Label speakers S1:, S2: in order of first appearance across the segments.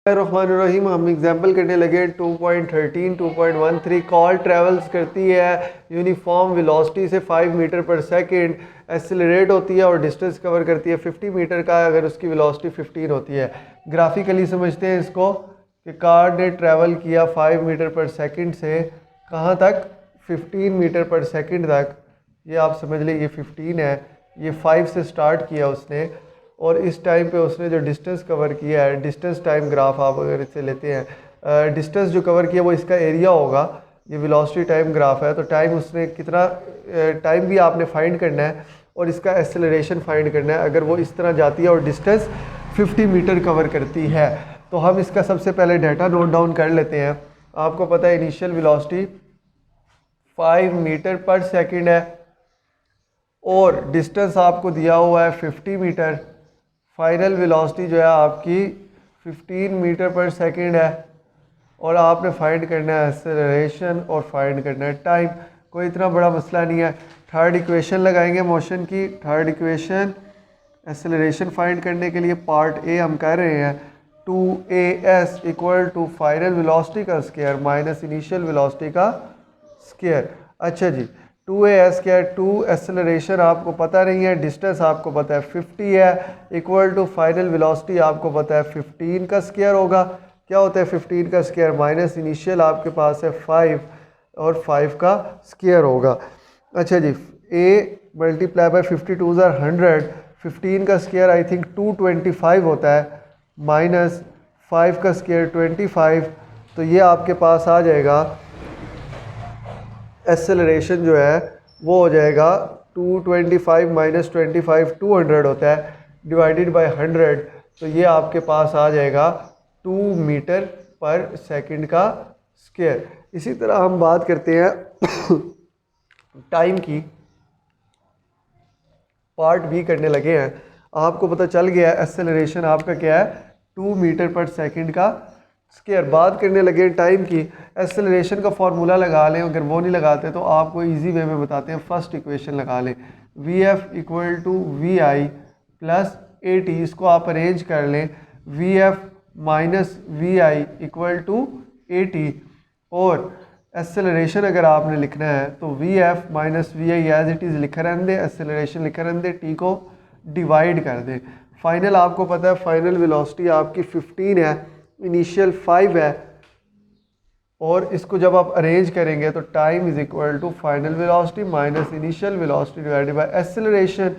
S1: रहीम हम एग्जाम्पल करने लगे 2.13 2.13 कॉल ट्रेवल्स करती है यूनिफॉर्म वेलोसिटी से 5 मीटर पर सेकंड, एक्सेलरेट होती है और डिस्टेंस कवर करती है 50 मीटर का अगर उसकी वेलोसिटी 15 होती है। ग्राफिकली समझते हैं इसको कि कार ने ट्रैवल किया 5 मीटर पर सेकंड से कहाँ तक, 15 मीटर पर सेकंड तक। ये आप समझ लें ये 15 है, ये 5 से स्टार्ट किया उसने और इस टाइम पे उसने जो डिस्टेंस कवर किया है, डिस्टेंस टाइम ग्राफ आप अगर इससे लेते हैं, डिस्टेंस जो कवर किया वो इसका एरिया होगा, ये वेलोसिटी टाइम ग्राफ है। तो टाइम उसने कितना टाइम भी आपने फाइंड करना है और इसका एक्सेलरेशन फाइंड करना है अगर वो इस तरह जाती है और डिस्टेंस 50 मीटर कवर करती है। तो हम इसका सबसे पहले डाटा नोट डाउन कर लेते हैं। आपको पता है initial velocity 5 metre per second है और डिस्टेंस आपको दिया हुआ है 50 मीटर। फाइनल वेलोसिटी जो है आपकी 15 मीटर पर सेकंड है और आपने फाइंड करना है एक्सेलरेशन और फाइंड करना है टाइम। कोई इतना बड़ा मसला नहीं है। थर्ड इक्वेशन लगाएंगे मोशन की। थर्ड इक्वेशन एक्सेलरेशन फाइंड करने के लिए पार्ट ए हम कर रहे हैं 2as equal to final velocity का स्क्वायर माइनस इनिशियल वेलोसिटी का स्क्वायर। अच्छा जी, 2as क्या है, 2 एक्सेलरेशन आपको पता नहीं है, डिस्टेंस आपको पता है 50 है, इक्वल टू फाइनल वेलोसिटी आपको पता है 15 का स्क्वायर होगा। क्या होता है 15 का स्क्वायर माइनस इनिशियल आपके पास है 5 और 5 का स्क्वायर होगा। अच्छा जी, a मल्टीप्लाई बाय 52 ज़ार 100, 15 का स्क्वायर आई थिंक 225 होता है माइनस 5 का स्क्वायर 25, तो ये आपके पास आ जाएगा एक्सेलरेशन जो है वो हो जाएगा 225 माइनस 25 200 होता है डिवाइडेड बाय 100, तो ये आपके पास आ जाएगा 2 मीटर पर सेकंड का स्क्वायर। इसी तरह हम बात करते हैं टाइम की, पार्ट बी करने लगे हैं। आपको पता चल गया एक्सेलरेशन आपका क्या है 2 मीटर पर सेकंड का स्क्वायर। बात करने लगे टाइम की, एक्सेलरेशन का फॉर्मूला लगा लें, अगर वो नहीं लगाते तो आपको इजी वे में बताते हैं। फर्स्ट इक्वेशन लगा लें Vf equal to V I plus A T, इसको आप अरेंज कर लें Vf minus V I equal to A T, और एक्सेलरेशन अगर आपने लिखना है तो Vf minus V I as it is लिखा रहने दें, एक्सेलरेशन लिखा रहने दें, टी को डिवाइड कर दें। फाइनल आपको पता है फाइनल वेलोसिटी आपकी 15 है, इनिशियल 5 है, और इसको जब आप अरेंज करेंगे तो time is equal to final velocity minus initial velocity divided by acceleration.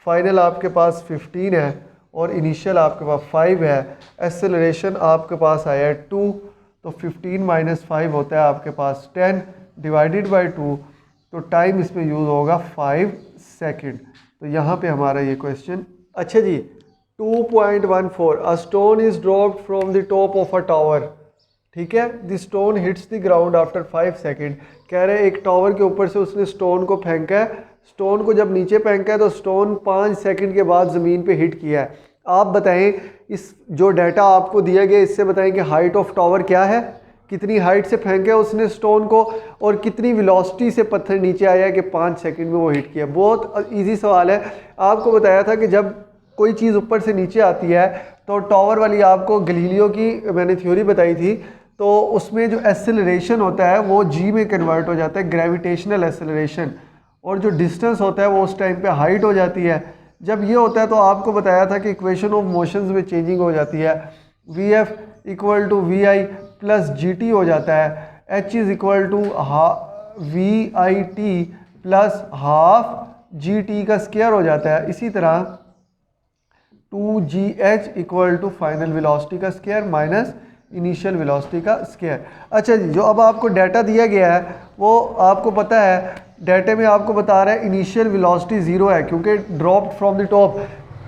S1: Final आपके पास 15 है और इनिशियल आपके पास 5 है, एक्सेलरेशन आपके पास आया है 2, तो 15 माइनस 5 होता है आपके पास 10 डिवाइडेड बाय 2, तो टाइम इसमें यूज़ होगा 5 सेकेंड। तो यहाँ पे हमारा ये क्वेश्चन। अच्छा जी, 2.14 a stone is dropped from the top of a tower. ठीक है, the stone hits the ground after 5 second. कह रहे हैं एक टावर के ऊपर से उसने स्टोन को फेंका है, स्टोन को जब नीचे फेंका है तो स्टोन 5 सेकेंड के बाद ज़मीन पे हिट किया है। आप बताएं इस जो डाटा आपको दिया गया इससे बताएं कि हाइट ऑफ टावर क्या है, कितनी हाइट से फेंका है उसने स्टोन को और कितनी वेलोसिटी से पत्थर नीचे आया है कि 5 सेकेंड में वो हिट किया। बहुत ईजी सवाल है। आपको बताया था कि जब कोई चीज़ ऊपर से नीचे आती है तो टावर वाली आपको गलीलियो की मैंने थ्योरी बताई थी, तो उसमें जो एक्सेलरेशन होता है वो जी में कन्वर्ट हो जाता है, ग्रेविटेशनल एक्सेलरेशन, और जो डिस्टेंस होता है वो उस टाइम पे हाइट हो जाती है। जब ये होता है तो आपको बताया था कि इक्वेशन ऑफ मोशंस में चेंजिंग हो जाती है, V F equal to V I plus G T हो जाता है, H is equal to V I T plus half G T का स्क्वायर हो जाता है। इसी तरह 2gh equal to final velocity का स्क्वायर माइनस इनिशियल वेलोसिटी का स्क्वायर। अच्छा जी, जो अब आपको डाटा दिया गया है वो आपको पता है, डाटे में आपको बता रहा है इनिशियल वेलोसिटी 0 है क्योंकि ड्रॉप फ्रॉम द टॉप।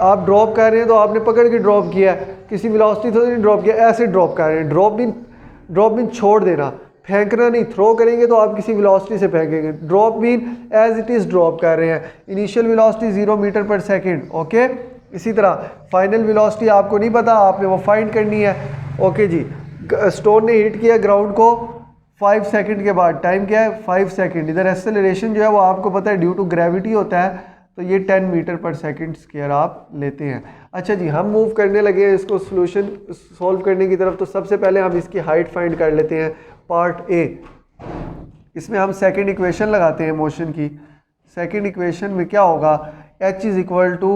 S1: आप ड्रॉप कर रहे हैं तो आपने पकड़ के ड्रॉप किया, किसी वेलोसिटी तो नहीं ड्रॉप किया, ऐसे ड्रॉप कर रहे हैं। ड्रॉप मीन छोड़ देना, फेंकना नहीं। थ्रो करेंगे तो आप किसी वेलोसिटी से फेंकेंगे, drop mean as it is drop कर रहे हैं। Initial velocity 0 meter per second, okay. इसी तरह फाइनल वेलोसिटी आपको नहीं पता, आपने वो फाइंड करनी है। ओके जी, स्टोन ने हिट किया ग्राउंड को 5 सेकंड के बाद, टाइम क्या है 5 सेकंड। इधर एक्सेलरेशन जो है वो आपको पता है ड्यू टू ग्रेविटी होता है, तो ये 10 मीटर पर सेकंड स्क्वायर आप लेते हैं। अच्छा जी, हम मूव करने लगे हैं इसको सोल्यूशन सॉल्व करने की तरफ। तो सबसे पहले हम इसकी हाइट फाइंड कर लेते हैं। पार्ट ए, इसमें हम सेकंड इक्वेशन लगाते हैं मोशन की। सेकंड इक्वेशन में क्या होगा, h is equal to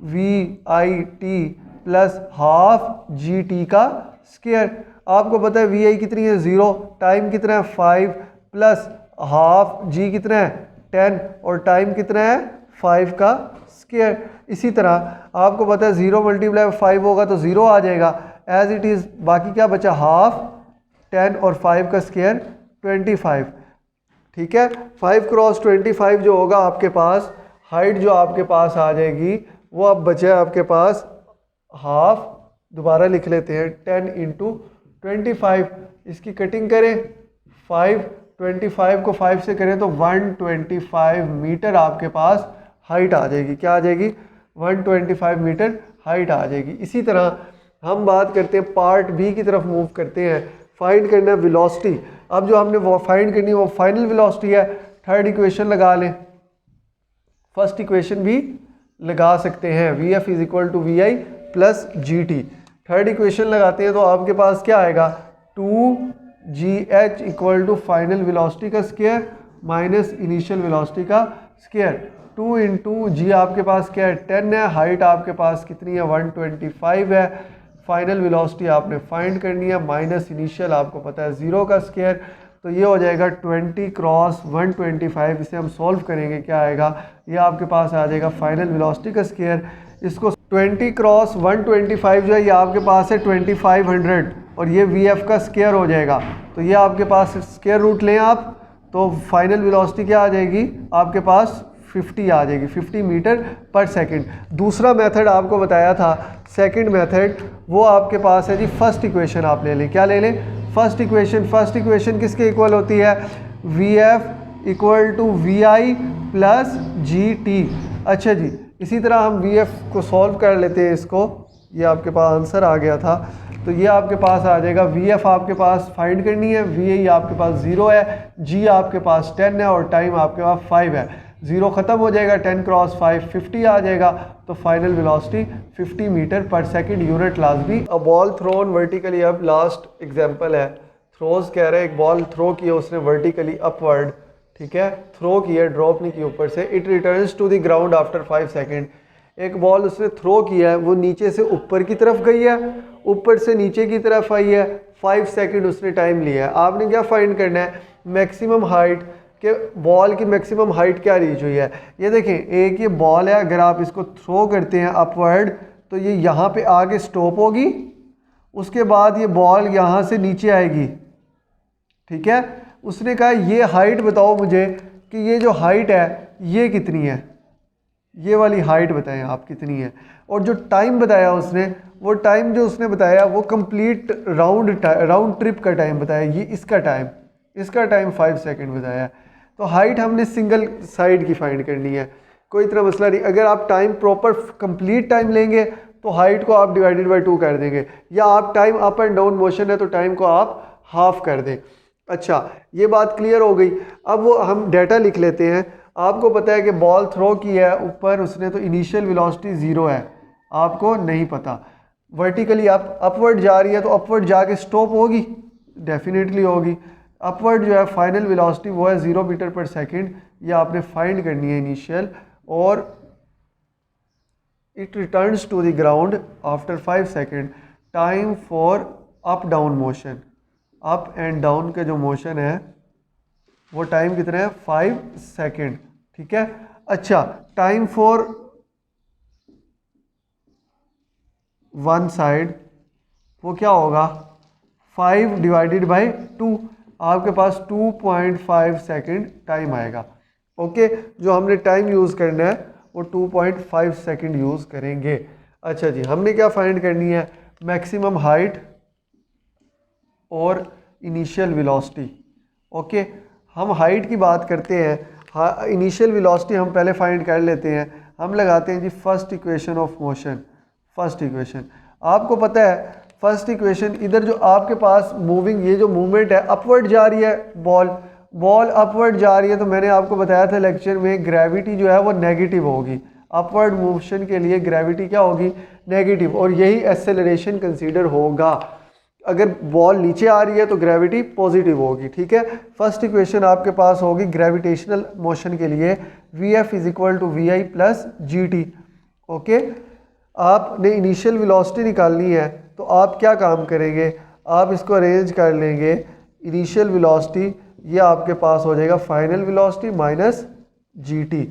S1: V I T plus half G T का स्क्वायर। आपको पता है वी आई कितनी है 0, टाइम कितना है 5 प्लस हाफ जी कितना है 10 और टाइम कितना है 5 का स्क्वायर। इसी तरह आपको पता है 0 मल्टीप्लाई 5 होगा तो 0 आ जाएगा एज इट इज़। बाकी क्या बचा, हाफ 10 और 5 का स्क्वायर 25। ठीक है, 5 क्रॉस 25 जो होगा आपके पास, हाइट जो आपके पास आ जाएगी वो अब बचे आपके पास हाफ। दोबारा लिख लेते हैं 10 इंटू 25। इसकी कटिंग करें 5, 25 को 5 से करें तो 125 मीटर आपके पास हाइट आ जाएगी। क्या आ जाएगी, 125 मीटर हाइट आ जाएगी। इसी तरह हम बात करते हैं पार्ट बी की तरफ मूव करते हैं। फाइंड करना है वेलोसिटी। अब जो हमने वो फाइंड करनी है वो फाइनल वेलोसिटी है। थर्ड इक्वेशन लगा लें, फर्स्ट इक्वेशन भी लगा सकते हैं, V F is equal to V I plus G T. Third equation लगाते हैं तो आपके पास क्या आएगा, 2gh equal to final velocity का स्क्वायर माइनस इनिशियल वेलोसिटी का स्क्वायर। 2 इंटू जी आपके पास क्या है 10 है, हाइट आपके पास कितनी है 125 है। फाइनल वेलोसिटी आपने फाइंड करनी है, माइनस इनिशियल आपको पता है 0 का स्क्वायर। तो ये हो जाएगा 20 क्रॉस 125। इसे हम सॉल्व करेंगे, क्या आएगा, ये आपके पास आ जाएगा फाइनल वेलोसिटी का स्क्वायर। इसको 20 क्रॉस 125 जो है ये आपके पास है 2500 और ये वी एफ का स्क्वायर हो जाएगा। तो ये आपके पास स्क्वायर रूट लें आप, तो फाइनल वेलोसिटी क्या आ जाएगी आपके पास 50 आ जाएगी, 50 मीटर पर सेकंड। दूसरा मेथड आपको बताया था, सेकंड मेथड, वो आपके पास है जी फर्स्ट इक्वेशन आप ले लें। क्या ले लें, फर्स्ट इक्वेशन। फर्स्ट इक्वेशन किसके इक्वल होती है, V F equal to V I plus G T. अच्छा जी, इसी तरह हम वी एफ को सॉल्व कर लेते हैं इसको। ये आपके पास आंसर आ गया था, तो ये आपके पास आ जाएगा वी एफ आपके पास फाइंड करनी है, वी आई आपके पास 0 है, जी आपके पास 10 है और टाइम आपके पास 5 है। 0 ख़त्म हो जाएगा, 10 क्रॉस 5 50 आ जाएगा। तो फाइनल वेलोसिटी 50 मीटर पर सेकंड, यूनिट लाजमी। A ball thrown vertically up, last example है, थ्रोज कह रहे हैं, एक बॉल थ्रो किया उसने वर्टिकली अपवर्ड, ठीक है, थ्रो किया, ड्रॉप नहीं की ऊपर से। It returns to the ground after 5 second. एक बॉल उसने थ्रो किया है, वो नीचे से ऊपर की तरफ गई है, ऊपर से नीचे की तरफ आई है, 5 सेकेंड उसने टाइम लिया है। आपने क्या फाइंड करना है, मैक्सिमम हाइट कि बॉल की मैक्सिमम हाइट क्या रीच हुई है। ये देखें, एक ये बॉल है, अगर आप इसको थ्रो करते हैं अपवर्ड तो ये यहाँ पे आके स्टॉप होगी, उसके बाद ये बॉल यहाँ से नीचे आएगी, ठीक है। उसने कहा ये हाइट बताओ मुझे कि ये जो हाइट है ये कितनी है, ये वाली हाइट बताएं आप कितनी है। और जो टाइम बताया उसने, वो टाइम जो उसने बताया वो कंप्लीट राउंड ट्रिप का टाइम बताया, ये इसका टाइम 5 सेकंड बताया। तो हाइट हमने सिंगल साइड की फाइंड करनी है, कोई इतना मसला नहीं। अगर आप टाइम प्रॉपर कंप्लीट टाइम लेंगे तो हाइट को आप डिवाइडेड बाय 2 कर देंगे, या आप time up and down motion है तो टाइम को आप हाफ कर दें। अच्छा, ये बात क्लियर हो गई। अब वो हम डाटा लिख लेते हैं। आपको पता है कि बॉल थ्रो की है ऊपर उसने, तो इनिशियल वेलोसिटी 0 है, आपको नहीं पता। वर्टिकली आप अपवर्ड जा रही है तो अपवर्ड जाके स्टॉप होगी, डेफिनेटली होगी। अपवर्ड जो है फाइनल वेलोसिटी वो है 0 मीटर पर सेकंड, ये आपने फाइंड करनी है इनिशियल। और it returns to the ground after 5 second. Time for up down motion, up and down के जो मोशन है वो टाइम कितना है 5 सेकंड, ठीक है। अच्छा, टाइम फॉर वन साइड वो क्या होगा, 5 डिवाइडेड बाय 2, आपके पास 2.5 सेकंड टाइम आएगा। ओके, जो हमने टाइम यूज़ करना है वो 2.5 सेकंड यूज़ करेंगे। अच्छा जी, हमने क्या फाइंड करनी है, मैक्सिमम हाइट और इनिशियल वेलोसिटी। ओके, हम हाइट की बात करते हैं, इनिशियल वेलोसिटी हम पहले फाइंड कर लेते हैं। हम लगाते हैं जी first equation of motion. First equation आपको पता है, फर्स्ट इक्वेशन इधर जो आपके पास मूविंग, ये जो मूवमेंट है अपवर्ड जा रही है बॉल, बॉल अपवर्ड जा रही है तो मैंने आपको बताया था लेक्चर में ग्रेविटी जो है वो नेगेटिव होगी। अपवर्ड मोशन के लिए ग्रेविटी क्या होगी? नेगेटिव। और यही एक्सेलरेशन कंसीडर होगा। अगर बॉल नीचे आ रही है तो ग्रेविटी पॉजिटिव होगी। ठीक है, फर्स्ट इक्वेशन आपके पास होगी ग्रेविटेशनल मोशन के लिए Vf is equal to V I plus G T. Okay, आपने इनिशियल वेलोसिटी निकालनी है तो आप क्या काम करेंगे? आप इसको अरेंज कर लेंगे। इनिशियल वेलोसिटी ये आपके पास हो जाएगा final velocity minus G T.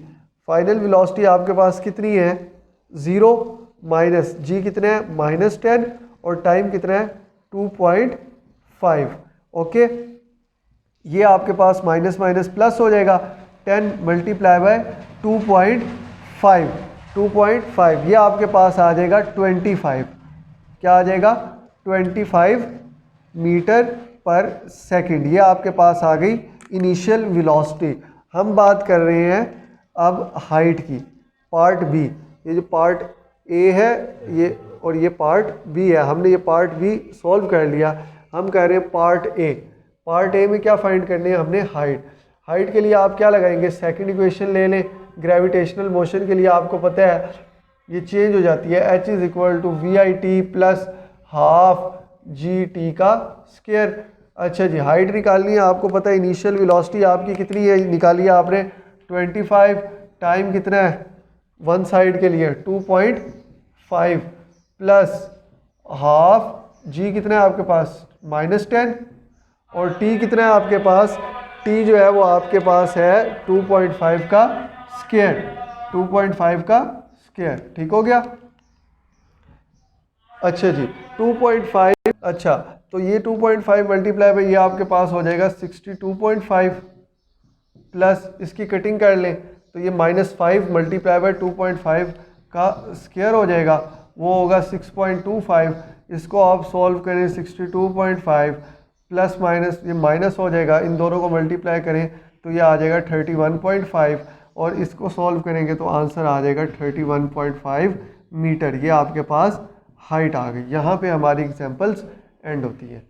S1: Final velocity आपके पास कितनी है? 0 माइनस जी कितने है? -10 और टाइम कितना है? 2.5। ओके, ये आपके पास माइनस माइनस प्लस हो जाएगा 10 मल्टीप्लाई बाय 2.5। 2.5 ये आपके पास आ जाएगा 25। क्या आ जाएगा? 25 मीटर पर सेकंड। ये आपके पास आ गई इनिशियल वेलोसिटी। हम बात कर रहे हैं अब हाइट की, पार्ट बी। ये जो पार्ट ए है ये और ये पार्ट बी है, हमने ये पार्ट बी सॉल्व कर लिया। हम कह रहे हैं पार्ट ए। पार्ट ए में क्या फाइंड करने हैं हमने? हाइट। हाइट के लिए आप क्या लगाएंगे? सेकंड इक्वेशन ले लें। ग्रेविटेशनल मोशन के लिए आपको पता है ये चेंज हो जाती है, H is equal to V I T plus half G T का स्क्वायर। अच्छा जी, हाइट निकालनी है, आपको पता है इनिशियल वेलोसिटी आपकी कितनी है? निकाली है आपने 25। टाइम कितना है वन साइड के लिए? 2.5 प्लस हाफ जी कितना है आपके पास? -10 और टी कितना है आपके पास? टी जो है वो आपके पास है 2.5 का स्क्वायर। 2.5 का स्क्वायर। ठीक हो गया? अच्छा जी, 2.5। अच्छा, तो ये 2.5 मल्टीप्लाई बाई ये आपके पास हो जाएगा 62.5 प्लस इसकी कटिंग कर लें तो ये -5 मल्टीप्लाई बाई 2.5 का स्क्वायर हो जाएगा, वो होगा 6.25। इसको आप सॉल्व करें 62.5 प्लस माइनस ये माइनस हो जाएगा, इन दोनों को मल्टीप्लाई करें तो ये आ जाएगा 31.5 और इसको सॉल्व करेंगे तो आंसर आ जाएगा 31.5 मीटर। ये आपके पास हाइट आ गई। यहाँ पे हमारी एग्जांपल्स एंड होती है।